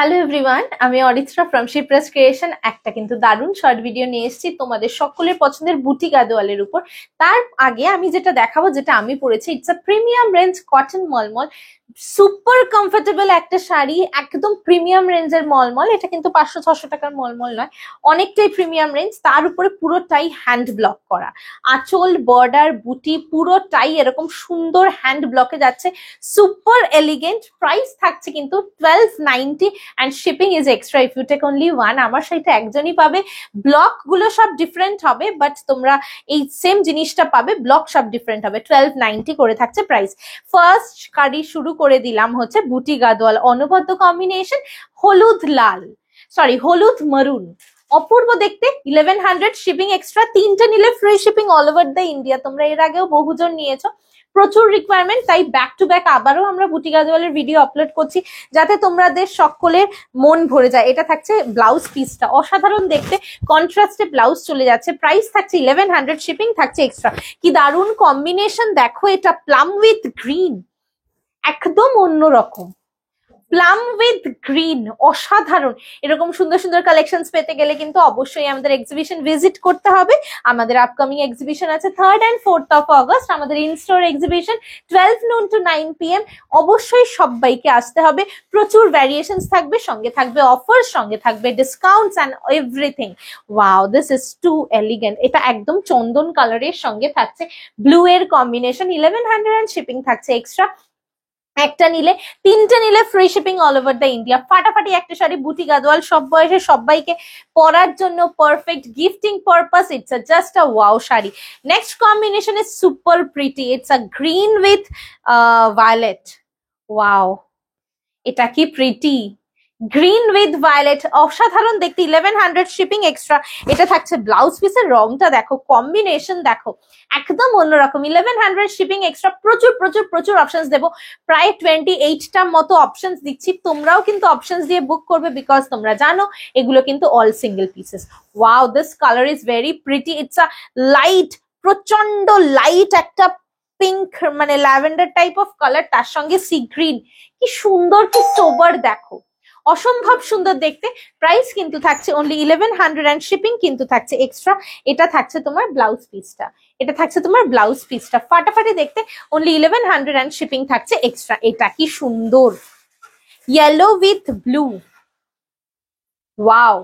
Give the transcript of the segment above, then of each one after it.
Hello everyone, আমি Aritra from Shipra's creation. একটা কিন্তু দারুণ শর্ট ভিডিও নিয়ে এসেছি তোমাদের সকলের পছন্দের বুটি গাদোয়ালের উপর। তার আগে আমি যেটা দেখাবো, যেটা আমি পরেছি, it's a premium range cotton mulmul, super comfortable একটা শাড়ি, একদম প্রিমিয়াম রেঞ্জের মলমল। এটা কিন্তু 500-600 টাকার মলমল নয়, অনেকটাই প্রিমিয়াম রেঞ্জ। তার উপরে পুরোটাই হ্যান্ড ব্লক করা, আঁচল, বর্ডার, বুটি পুরোটাই এরকম সুন্দর হ্যান্ড ব্লকে যাচ্ছে, সুপার এলিগেন্ট। প্রাইস থাকছে কিন্তু 1290 and shipping is extra if you take only one. আমার সাথে একজনই পাবে, ব্লক গুলো সব ডিফারেন্ট হবে, বাট তোমরা এই সেম জিনিসটা পাবে, ব্লক সব ডিফারেন্ট হবে। 1290 করে থাকছে প্রাইস। ফার্স্ট শাড়ি শুরু করে দিলাম হচ্ছে বুটি গাদোয়াল, অনবদ্য কম্বিনেশন, হলুদ লাল, সরি হলুদ মারুন, অপূর্ব দেখতে। 1100 শিপিং এক্সট্রা, তিনটে নিলে free shipping all over the India. তোমরা এর আগেও বহুজন নিয়েছো, প্রচুর রিকোয়ারমেন্ট, তাই ব্যাক টু ব্যাক আবারও আমরা বুটি গাদোয়ালের ভিডিও আপলোড করছি যাতে তোমাদের সকলের মন ভরে যায়। এটা থাকছে ব্লাউজ পিসটা, অসাধারণ দেখতে, কন্ট্রাস্টে ব্লাউজ চলে যাচ্ছে। প্রাইস থাকছে 1100, শিপিং থাকছে এক্সট্রা। কি দারুণ কম্বিনেশন দেখো, এটা প্লাম উইথ গ্রিন, একদম অন্যরকম। প্লাম উইথ গ্রিন, অসাধারণ। এরকম সুন্দর সুন্দর কালেকশনস পেতে গেলে কিন্তু অবশ্যই আমাদের এক্সিবিশন ভিজিট করতে হবে। আমাদের আপকামিং এক্সিবিশন আছে 3rd and 4th of August, আমাদের in-store exhibition 12 noon to 9 PM। অবশ্যই সবাইকে আসতে হবে, প্রচুর ভ্যারিয়েশনস থাকবে, সঙ্গে থাকবে অফার, সঙ্গে থাকবে discounts and everything. Wow, this is too elegant. এটা একদম চন্দন কালারের সঙ্গে থাকছে ব্লু এর কম্বিনেশন, 1100 and শিপিং থাকছে এক্সট্রা। একটা নিলে, তিনটে নিলে free shipping all over the India. ফাটাফাটি একটা শাড়ি, বুটি গাদোয়াল, সব বয়সে সবাইকে পরার জন্য perfect, gifting purpose. It's a just a wow sari. Next combination is super pretty, it's a green with violet. Wow, এটা কি প্রিটি, গ্রিন উইথ ভায়োলেট, অসাধারণ দেখতে। 1100 শিপিং এক্সট্রা। এটা থাকছে ব্লাউজ পিসের, রংটা দেখো, কম্বিনেশন দেখো, একদম অন্যরকম। 1100 শিপিং এক্সট্রা। প্রচুর প্রচুর প্রচুর অপশনস দেবো, প্রায় 28টা মতো অপশনস দিচ্ছি। তোমরাও কিন্তু অপশনস দিয়ে বুক করবে, বিকজ তোমরা জানো এগুলো কিন্তু all single pieces. Wow, this colour is very pretty. It's a light, প্রচন্ড লাইট একটা পিঙ্ক, মানে ল্যাভেন্ডার টাইপ অফ কালার, তার সঙ্গে সি গ্রিন। কি সুন্দর, কি সোবার দেখো, অসম্ভব সুন্দর দেখতে। প্রাইস কিন্তু থাকছে অনলি 1100 and শিপিং কিন্তু থাকছে এক্সট্রা। এটা থাকছে তোমার ব্লাউজ পিসটা, এটা থাকছে তোমার ব্লাউজ পিসটা, ফাটাফাটি দেখতে, অনলি 1100 and শিপিং থাকছে এক্সট্রা। এটা কি সুন্দর, yellow with blue. Wow,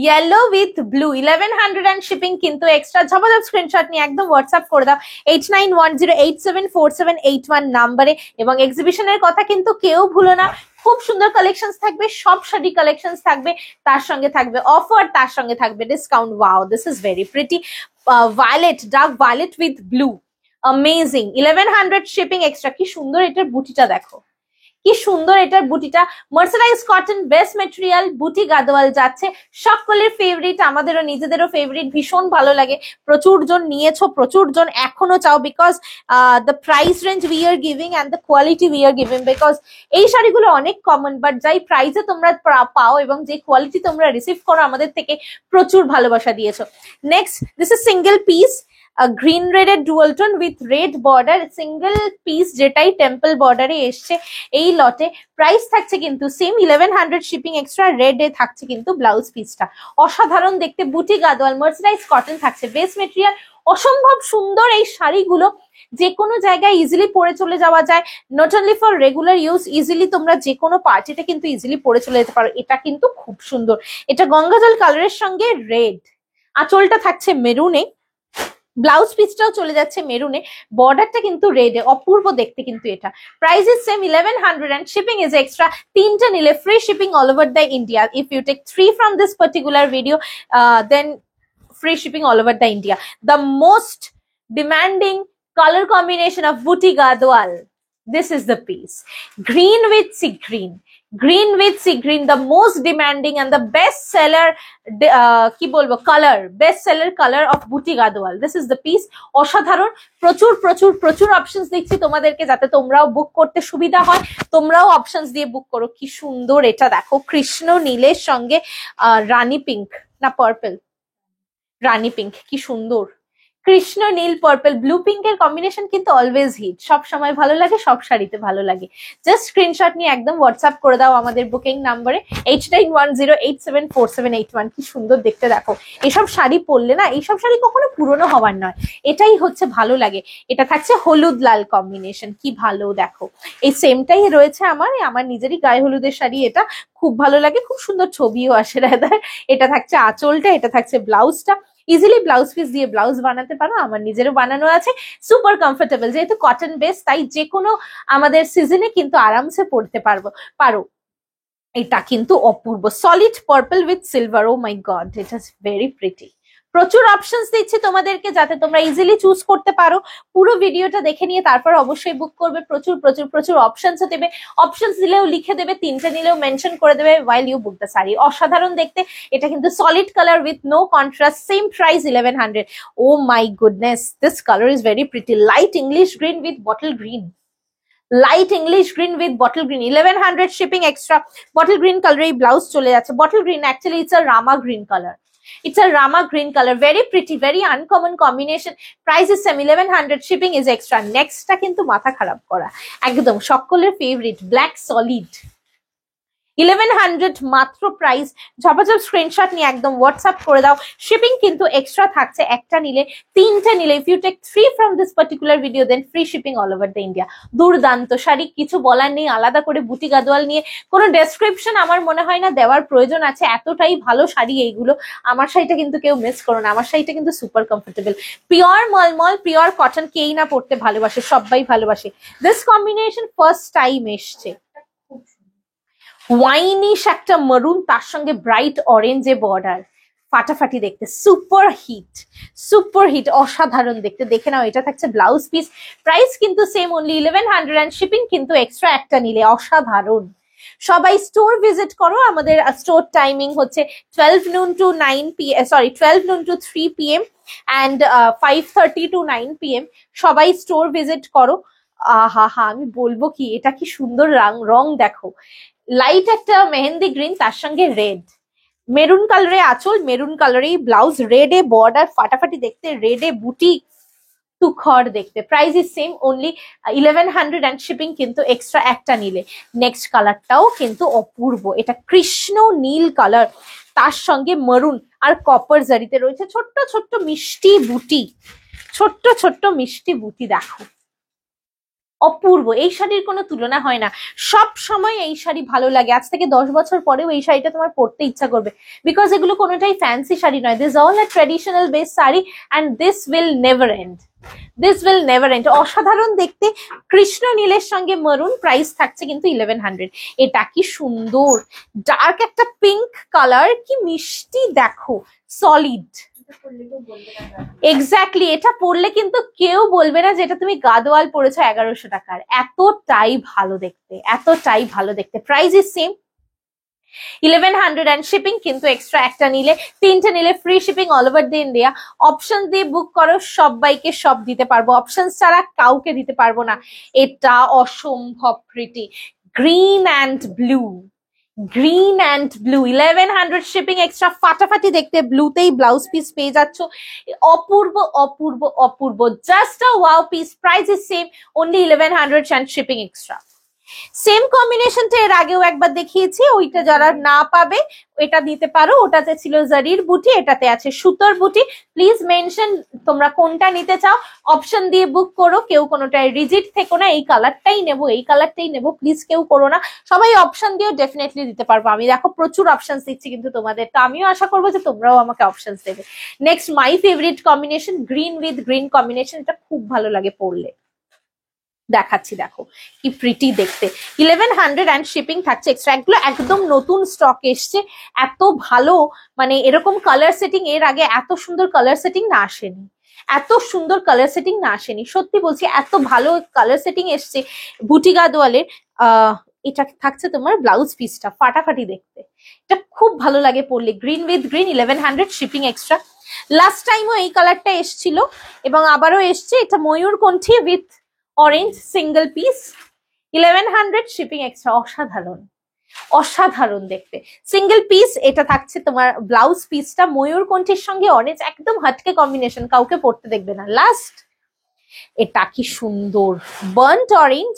yellow with blue, 1100 and shipping কিন্তু এক্সট্রা। ঝপাঝপ স্ক্রিনশট নিয়ে একদম হোয়াটসঅ্যাপ করে দাও 8910874781 নাম্বারে। এবং এক্সিবিশনের কথা কিন্তু কেউ ভুলো না, খুব সুন্দর কালেকশনস থাকবে, সব শাড়ি কালেকশনস থাকবে, তার সঙ্গে থাকবে অফার, তার সঙ্গে থাকবে discount. Wow, this is very pretty, violet, dark violet with blue, amazing. 1100 shipping extra. কি সুন্দর এটার বুটিটা দেখো, কি সুন্দর এটার বুটিটা, মার্সারাইজ কটন, বেস্ট মেটেরিয়াল, বুটি গাদোয়াল যাচ্ছে সকলের ফেভারিট, আমাদেরও নিজেদেরও ফেভারিট, ভীষণ ভালো লাগে। প্রচুর জন নিয়েছো, প্রচুর জন এখনো চাও, because the price range we are giving and the quality we are giving, because এই শাড়িগুলো অনেক কমন, বাট যাই প্রাইসে তোমরা পাও এবং যে কোয়ালিটি তোমরা রিসিভ করো আমাদের থেকে, প্রচুর ভালোবাসা দিয়েছো। Next, this is single piece, green red এর dual tone with red border, single piece, যেটাই টেম্পল বর্ডারে এসছে এই লটে। প্রাইস থাকছে কিন্তু সেম 1100 শিপিং এক্সট্রা। রেড এ থাকছে কিন্তু ব্লাউজ পিসটা, অসাধারণ দেখতে, বুটি গাদোয়াল, মার্সারাইজ কটন থাকছে, বেস্ট মেটেরিয়াল, অসম্ভব সুন্দর এই শাড়িগুলো। যে কোনো জায়গায় ইজিলি পরে চলে যাওয়া যায়, not only for regular use, easily তোমরা যে কোনো পার্টিতে কিন্তু ইজিলি পরে চলে যেতে পারো। এটা কিন্তু খুব সুন্দর, এটা গঙ্গাজল কালারের সঙ্গে রেড, আঁচলটা থাকছে মেরুনে, ব্লাউজ পিসটাও চলে যাচ্ছে মেরুনে, বর্ডারটা কিন্তু রেডে, অপূর্ব দেখতে কিন্তু এটা। Price is same 1100 and shipping is extra. তিনটা নিলে free shipping all over the India. If you take 3 from this particular video, then free shipping all over the India. The most demanding color combination of Buti Gadwal. This is the piece. Green with sea green. Green with sea green, the most demanding and the best seller কি বলবো color, best seller color of Buti Gadwal. This is the piece. অসাধারণ, প্রচুর প্রচুর প্রচুর options দিচ্ছি তোমাদেরকে যাতে তোমরাও বুক করতে সুবিধা হয়, তোমরাও অপশনস দিয়ে বুক করো। কি সুন্দর এটা দেখো, কৃষ্ণ নীলের সঙ্গে রানী পিঙ্ক না পার্পল, রানী পিঙ্ক, কি সুন্দর কৃষ্ণ নীল পার্পল ব্লু পিঙ্কের কম্বিনেশন কিন্তু অলওয়েজ হিট, সব সময় ভালো লাগে, সব শাড়িতে ভালো লাগে। জাস্ট স্ক্রিনশট নিয়ে একদম হোয়াটসঅ্যাপ করে দাও আমাদের বুকিং নাম্বারে 8910874781। কি সুন্দর দেখতে দেখো, এসব শাড়ি পরলে না, এইসব শাড়ি কখনো পুরনো হওয়ার নয়, এটাই হচ্ছে ভালো লাগে। এটা থাকছে হলুদ লাল কম্বিনেশন, কি ভালো দেখো। এই সেমটাই রয়েছে আমার নিজেরই গায়ে হলুদের শাড়ি, এটা খুব ভালো লাগে, খুব সুন্দর ছবিও আসে রাদার। এটা থাকছে আঁচলটা, এটা থাকছে ব্লাউজটা। ইজিলি ব্লাউজ পিস দিয়ে ব্লাউজ বানাতে পারো, আমার নিজেরও বানানো আছে। সুপার কমফোর্টেবল, যেহেতু কটন বেস তাই যে কোনো আমাদের সিজনে কিন্তু আরামসে পরতে পারো। এটা কিন্তু অপূর্ব, solid purple with silver. Oh my god, it is very pretty. প্রচুর অপশনস দিচ্ছি তোমাদেরকে যাতে তোমরা ইজিলি চুজ করতে পারো। পুরো ভিডিওটা দেখে নিয়ে তারপর অবশ্যই বুক করবে। প্রচুর প্রচুর প্রচুর অপশনস দেবে, অপশনস দিলেও লিখে দেবে, তিনটে নিলেও মেনশন করে দেবে while you book the sari. অসাধারণ দেখতে, এটা কিন্তু solid colour with no contrast, same price 1100। Oh my goodness, this colour is very pretty, light English green with bottle green. Light English green with bottle green, 1100 shipping extra. Bottle green colour এই blouse চলে যাচ্ছে। বটল গ্রিন actually it's a rama green colour, it's a rama green color, very pretty, very uncommon combination. Price is same 1100, shipping is extra. Next টা কিন্তু মাথা খারাপ করা, একদম সকলের ফেভারিট ব্ল্যাক সলিড 1100 মাত্র প্রাইস। ঝপাঝপ স্ক্রিনশট নিয়ে একদম হোয়াটসঅ্যাপ করে দাও। শিপিং কিন্তু এক্সট্রা থাকছে, একটা নিলে, তিনটে নিলে, if you take 3 from this particular video then free shipping all over the India. দুর্দান্ত শাড়ি, কিছু বলার নেই। আলাদা করে বুটি গাদোয়াল নিয়ে কোনো ডেসক্রিপশন আমার মনে হয় না দেওয়ার প্রয়োজন আছে, এতটাই ভালো শাড়ি এইগুলো। আমার শাড়িটা কিন্তু কেউ মিস করো না, আমার শাড়িটা কিন্তু super comfortable, pure mulmul, pure cotton, কেই না পড়তে ভালোবাসে, সবাই ভালোবাসে। দিস কম্বিনেশন ফার্স্ট টাইম এসছে, ওয়াইনিশ একটা মারুন, তার সঙ্গে ব্রাইট অরেঞ্জে বর্ডার, ফাটাফাটি দেখতে, সুপার হিট, অসাধারণ দেখতে। দেখে নাও, এটা থাকছে ব্লাউজ পিস। প্রাইস কিন্তু সেম, অনলি 1100, এন্ড শিপিং কিন্তু এক্সট্রা একটা নিলে। অসাধারণ। সবাই স্টোর ভিজিট করো, আমাদের স্টোর টাইমিং হচ্ছে 12 noon to 9 PM, sorry 12 noon to 3 PM and 5:30 to 9 PM। সবাই স্টোর ভিজিট করো। আহা হা, আমি বলবো কি, এটা কি সুন্দর রং দেখো, লাইট একটা মেহেন্দি গ্রিন, তার সঙ্গে রেড, মেরুন কালারে আঁচল, মেরুন কালারে ব্লাউজ, রেডে বর্ডার, ফাটাফাটি দেখতে, রেডে বুটি, তুখর দেখতে। Price is same, only 1100, and shipping কিন্তু এক্সট্রা একটা নিলে। নেক্সট কালারটাও কিন্তু অপূর্ব, এটা কৃষ্ণ নীল কালার, তার সঙ্গে মারুন আর কপার জারিতে রয়েছে ছোট্ট ছোট্ট মিষ্টি বুটি, ছোট্ট মিষ্টি বুটি। দেখো অপূর্ব, এই শাড়ির কোনো তুলনা হয় না। সব সময় এই শাড়ি ভালো লাগে, আজ থেকে 10 বছর পরেও এই শাড়িটা তোমার পরতে ইচ্ছা করবে, বিকজ এগুলো কোনোটাই ফ্যান্সি শাড়ি নয়। This all a traditional base sari, and this will never end. অসাধারণ দেখতে, কৃষ্ণ নীলের সঙ্গে মারুন, প্রাইস থাকছে কিন্তু 1100। এটা কি সুন্দর, ডার্ক একটা পিঙ্ক কালার, কি মিষ্টি দেখো, সলিড। এক্স্যাক্টলি, এটা পরলে কিন্তু কেউ বলবে না যে এটা তুমি গাদোয়াল পরেছো 1100 টাকার। এতটাই ভালো দেখতে। Price is same 1100, and shipping কিন্তু এক্সট্রা একটা নিলে, তিনটে নিলে free shipping all over the India. Option দিয়ে বুক করো, সবাইকে সব দিতে পারবো, অপশন ছাড়া কাউকে দিতে পারবো না। এটা অসম্ভব pretty, green and blue, 1100 shipping extra, ফাটাফাটি দেখতে, ব্লুতেই ব্লাউজ পিস পেয়ে যাচ্ছ। অপূর্ব, just a wow piece. Price is same, only 1100 and shipping extra. Same কম্বিনেশনটা এর আগেও একবার দেখিয়েছি, ওইটা যারা না পাবে এটা দিতে পারো। ওটাতে ছিল জারির বুটি, এটাতে আছে সুতোর বুটি। প্লিজ মেনশন তোমরা কোনটা নিতে চাও, অপশন দিয়ে বুক করো। কেউ কোনোটাই রিজিড থেকো না, এই কালারটাই নেবো, প্লিজ কেউ করো না। সবাই অপশন দিয়েও ডেফিনেটলি দিতে পারবো। আমি দেখো প্রচুর অপশন দিচ্ছি কিন্তু তোমাদের, তো আমিও আশা করবো যে তোমরাও আমাকে অপশন দেবে। Next, my favourite combination, green with green combination, এটা খুব ভালো লাগে পরলে। দেখাচ্ছি, দেখো কি প্রিটি দেখতে, 1100, এন্ড শিপিং থাকছে এক্সট্রা। এগুলো একদম নতুন স্টক এসছে, এত ভালো, মানে এরকম কালার সেটিং এর আগে এত সুন্দর কালার সেটিং না আসেনি, সত্যি বলছি, এত ভালো কালার সেটিং এসছে বুটি গাদোয়ালের। এটা থাকছে তোমার ব্লাউজ পিসটা, ফাটাফাটি দেখতে, এটা খুব ভালো লাগে পরলে। Green with green, 1100, shipping extra. Last টাইমও এই কালারটা এসছিল এবং আবারও এসছে, এটা ময়ূরকণ্ঠী with orange single piece, 1100, shipping extra. অসাধারণ, অসাধারণ দেখতে, সিঙ্গেল পিস। এটা থাকছে তোমার ব্লাউজ পিসটা ময়ূরকণ্ঠের সঙ্গে অরেঞ্জ, একদম হাটকে কম্বিনেশন, কাউকে পরতে দেখবে না। লাস্ট, এটা কি সুন্দর, burnt orange,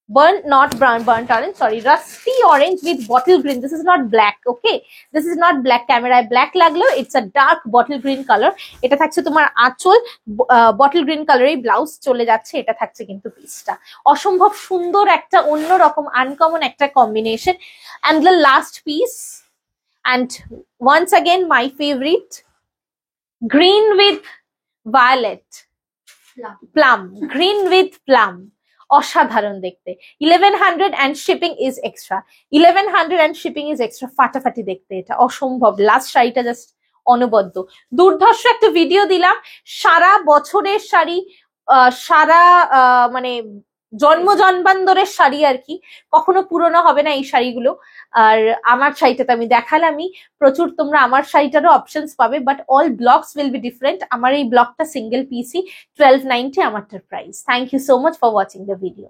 burnt orange, sorry, rusty orange with bottle green. This is not black, okay, this is not black, camera black লাগলেও it's a dark bottle green color। এটা থাকছে তোমার আঁচল, বটল গ্রিন কালারের ব্লাউজ চলে যাচ্ছে, এটা থাকছে কিন্তু পিসটা। অসম্ভব সুন্দর একটা অন্যরকম আনকমন একটা combination. and the last piece, and once again my favorite, green with violet, plum, green with plum, অসাধারণ দেখতে। 1100 and shipping is extra, 1100 and shipping is extra, ফাটাফাটি দেখতে, এটা অসম্ভব। লাস্ট শাড়িটা জাস্ট অনবদ্য, দুর্ধর্ষ একটা ভিডিও দিলাম। সারা বছরের শাড়ি, সারা মানে জন্ম জন্মান্তরের শাড়ি আর কি, কখনো পুরনো হবে না এই শাড়িগুলো। আর আমার শাড়িটাতে আমি দেখালামই প্রচুর, তোমরা আমার শাড়িটারও অপশনস পাবে, but all blocks will be different. আমার এই ব্লকটা সিঙ্গেল পিসি, 1290 আমারটার প্রাইস। Thank you so much for watching the video.